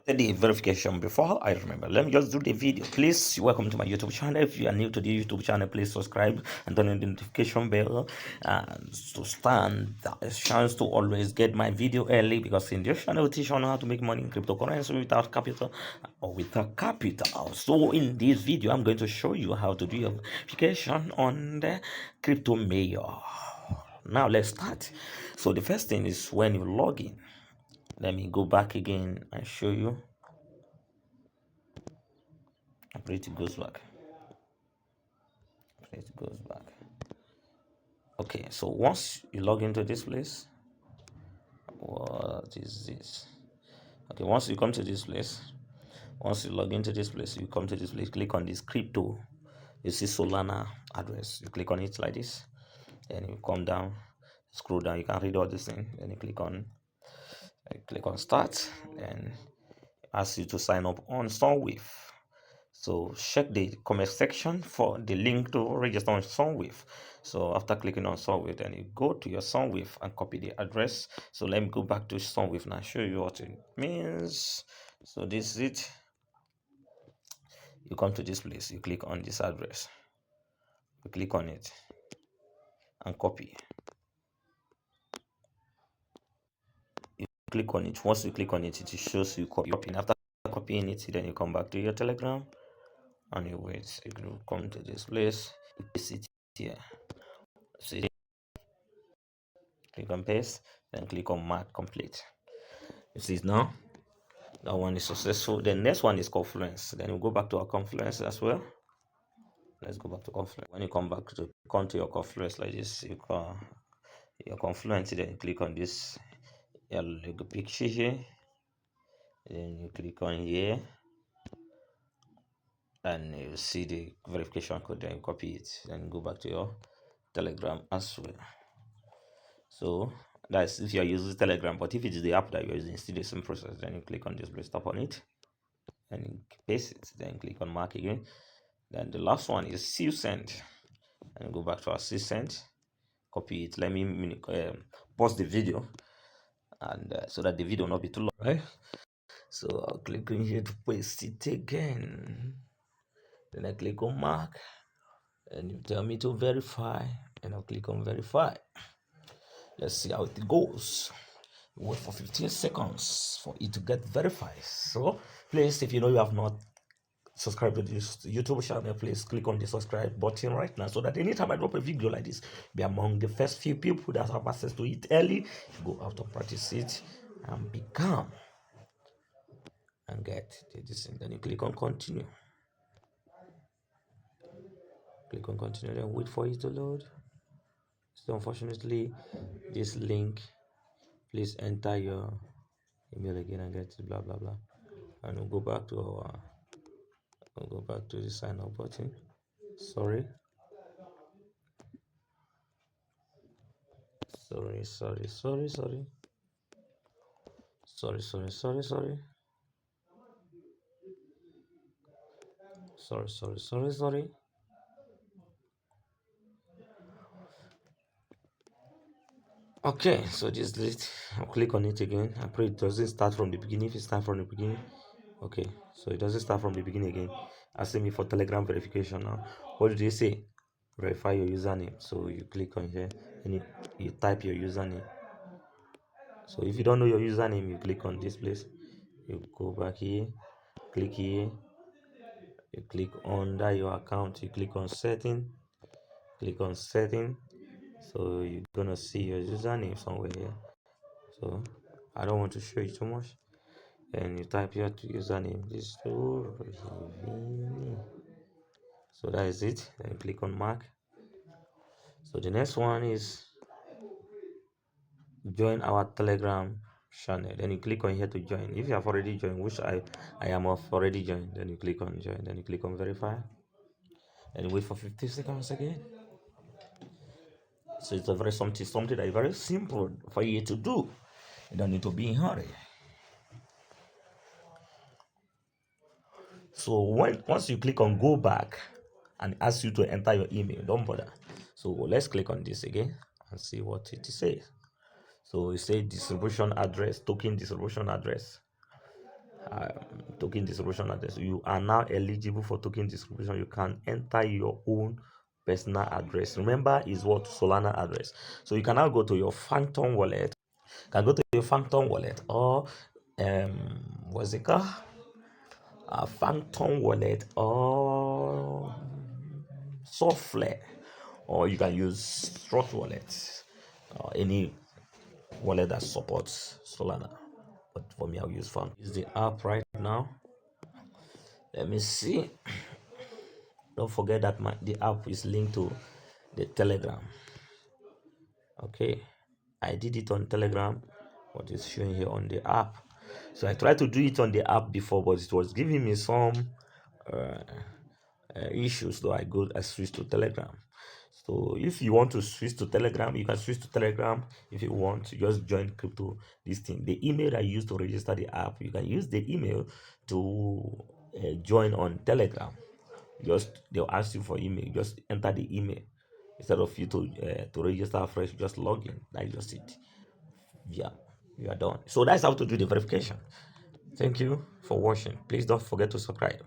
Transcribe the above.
the verification before I remember. Let me just do the video. Please welcome to my YouTube channel. If you are new to the YouTube channel, please subscribe and turn on the notification bell to stand a chance to always get my video early, because in this channel we teach on how to make money in cryptocurrency without capital or without capital. So in this video I'm going to show you how to do your verification on the Crypto Mayor. Now let's start. So the first thing is when you log in. Let me go back again and show you. I pray it goes back. It goes back. Okay, so once you log into this place, what is this? Okay, once you come to this place, once you log into this place, you come to this place, click on this crypto. You see Solana address. You click on it like this, and you come down, scroll down. You can read all this thing. Then you click on start, and ask you to sign up on Sunwave. So check the comment section for the link to register on Sunwave. So after clicking on Sunwave, then you go to your Sunwave and copy the address. So let me go back to Sunwave now, show you what it means. So this is it. You come to this place, you click on this address, you click on it and copy. You click on it. Once you click on it, it shows you copying. After copying it, then you come back to your Telegram and you wait. You come to this place, you paste it here. See, click on paste, then click on mark complete. You see it now, that one is successful. The next one is Confluence. Then we'll go back to our Confluence as well. Let's go back to Confluence. When you come to your Confluence like this, you call your Confluence, then you click on this yellow picture here, then you click on here, and you see the verification code, then you copy it, then go back to your Telegram as well. So that's if you are using Telegram, but if it is the app that you're using, still the same process. Then you click on this place, tap on it, and you paste it, then click on mark again. Then the last one is SealSend, and go back to our SealSend, copy it. Let me pause the video, and so that the video will not be too long, right? So I'll click on here to paste it again. Then I click on mark, and you tell me to verify, and I'll click on verify. Let's see how it goes. Wait for 15 seconds for it to get verified. So please, if you know you have not subscribed to this YouTube channel, please click on the subscribe button right now, so that anytime I drop a video like this, be among the first few people that have access to it early. Go out and practice it and become and get this. And then you click on continue. Click on continue, then wait for it to load. So unfortunately, this link, please enter your email again and get it, blah blah blah. And we'll go back to the sign up button. Sorry, sorry, sorry, sorry, sorry, sorry, sorry, sorry, sorry, sorry, sorry, sorry, sorry. Okay, so this is it. I'll click on it again. I pray it doesn't start from the beginning. If it starts from the beginning, okay, so it doesn't start from the beginning again. Asking me for Telegram verification now. What did they say? Verify your username. So you click on here and you type your username. So if you don't know your username, you click on this place. You go back here, click here, you click under your account, you click on setting, click on setting. So you're gonna see your username somewhere here. So I don't want to show you too much. And you type your username. This so that is it. Then click on mark. So the next one is join our Telegram channel. Then you click on here to join. If you have already joined, which I am already joined, then you click on join. Then you click on verify, and wait for 50 seconds again. So it's a very something that is very simple for you to do. You don't need to be in a hurry. So once you click on go back and ask you to enter your email, don't bother. So let's click on this again and see what it says. So it says distribution address, token distribution address. token distribution address. You are now eligible for token distribution. You can enter your own personal address. Remember, is what Solana address. So you can now go to your Phantom wallet. You can go to your Phantom wallet or what's it called? A Phantom wallet or Softflare, or you can use Strut wallet or any wallet that supports Solana. But for me, I'll use Phantom. Use the app right now. Let me see. Don't forget that the app is linked to the Telegram. Okay, I did it on Telegram, what is showing here on the app. So I tried to do it on the app before, but it was giving me some issues. So I switched to Telegram. So if you want to switch to Telegram, you can switch to Telegram. If you want to just join crypto, this thing, the email I used to register the app, you can use the email to join on Telegram. Just they'll ask you for email. Just enter the email instead of you to register fresh. Just log in. That's just it. Yeah, you are done. So that's how to do the verification. Thank you for watching. Please don't forget to subscribe.